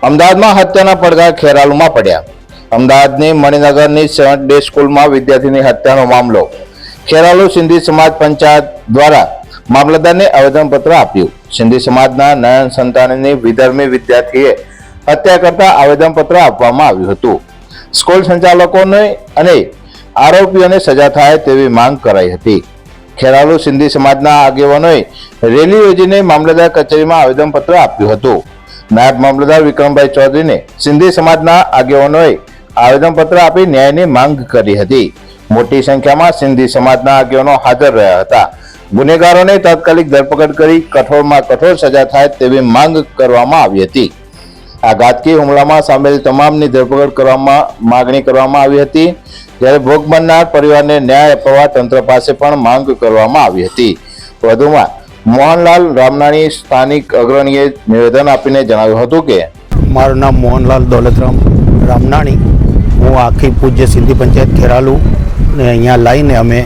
અમદાવાદમાં હત્યાના પડઘા ખેરાલુમાં પડ્યા। અમદાવાદની મણિનગરની 7th ડે સ્કૂલમાં વિદ્યાર્થીની હત્યાનો મામલો। ખેરાલુ સિંધી સમાજ પંચાયત દ્વારા મામલતદારને આવેદનપત્ર આપ્યું। સિંધી સમાજના નયન સંતાનીની વિધર્મી વિદ્યાર્થીએ હત્યા કરતા આવેદનપત્ર આપવામાં આવ્યું હતું। સ્કૂલ સંચાલકોને અને આરોપીઓને સજા થાય તેવી માંગ કરાઈ હતી। ખેરાલુ સિંધી સમાજના આગેવાનોએ રેલી યોજીને મામલતદાર કચેરીમાં આવેદનપત્ર આપ્યું હતું। નાયબ મામલતદાર વિક્રમભાઈ ચૌધરીને સિંધી સમાજના આગેવાનોએ આવેદનપત્ર આપી ન્યાયની માંગ કરી હતી। મોટી સંખ્યામાં સિંધી સમાજના આગેવાનો હાજર રહ્યા હતા। ગુનેગારોને તાત્કાલિક ધરપકડ કરી કઠોરમાં કઠોર સજા થાય તેવી માંગ કરવામાં આવી હતી। આ ઘાતકી હુમલામાં સામેલ તમામની ધરપકડ કરવામાં માગણી કરવામાં આવી હતી, જ્યારે ભોગ બનનાર પરિવારને ન્યાય અપાવવા તંત્ર પાસે પણ માંગ કરવામાં આવી હતી। વધુમાં મોહનલાલ રામનાણી સ્થાનિક અગ્રણીએ નિવેદન આપીને જણાવ્યું હતું કે મારું નામ મોહનલાલ દોલતરામ રામનાણી, હું આખી પૂજ્ય સિંધી પંચાયત ખેરાલુ ને અહીંયા લાવીને અમે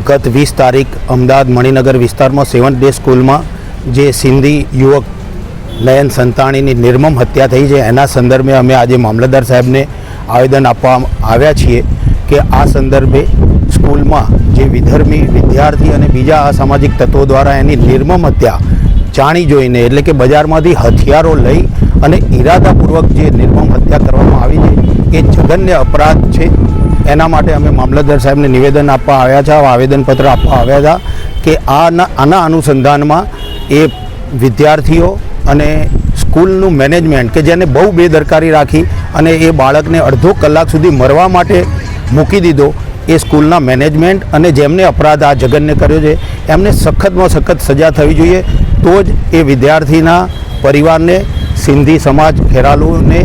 ગત 20 તારીખ અમદાવાદ મણિનગર વિસ્તારમાં 7th ડે સ્કૂલમાં જે સિંધી યુવક નયન સંતાણીની નિર્મમ હત્યા થઈ છે એના સંદર્ભે અમે આજે મામલતદાર સાહેબને આવેદન આપવા આવ્યા છીએ કે આ સંદર્ભે સ્કૂલમાં જે વિધર્મી વિદ્યાર્થી અને બીજા અસામાજિક તત્વો દ્વારા એની નિર્મમ હત્યા જાણી જોઈને, એટલે કે બજારમાંથી હથિયારો લઈ અને ઈરાદાપૂર્વક જે નિર્મમ હત્યા કરવામાં આવી છે એ જઘન્ય અપરાધ છે। એના માટે અમે મામલતદાર સાહેબને નિવેદન આપવા આવ્યા છે, આવેદનપત્ર આપવા આવ્યા હતા કે આના અનુસંધાનમાં એ વિદ્યાર્થીઓ અને સ્કૂલનું મેનેજમેન્ટ કે જેને બહુ બેદરકારી રાખી અને એ બાળકને અડધો કલાક સુધી મરવા માટે મૂકી દીધો, એ સ્કૂલના મેનેજમેન્ટ અને જેમને અપરાધ આ જઘન્ય કર્યો છે એમને સખતમાં સખત સજા થવી જોઈએ। તો જ એ વિદ્યાર્થીના પરિવારને, સિંધી સમાજ ખેરાલુને,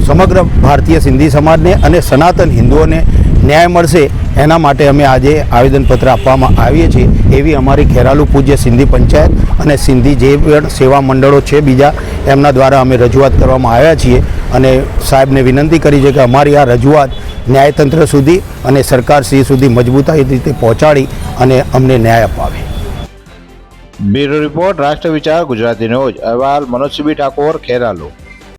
સમગ્ર ભારતીય સિંધી સમાજને અને સનાતન હિન્દુઓને ન્યાય મળશે। એના માટે અમે આજે આવેદનપત્ર આપવામાં આવીએ છીએ। એવી અમારી ખેરાલુ પૂજ્ય સિંધી પંચાયત અને સિંધી જે પણ સેવા મંડળો છે બીજા, એમના દ્વારા અમે રજૂઆત કરવામાં આવ્યા છીએ અને સાહેબને વિનંતી કરી છે કે અમારી આ રજૂઆત ન્યાયતંત્ર સુધી અને સરકારશ્રી સુધી મજબૂતાઈ રીતે પહોંચાડી અને અમને ન્યાય અપાવે। બ્યુરો રિપોર્ટ, રાષ્ટ્ર વિચાર, ગુજરાતી ન્યૂઝ। અહેવાલ મનોજ સીબી ઠાકોર, ખેરાલુ।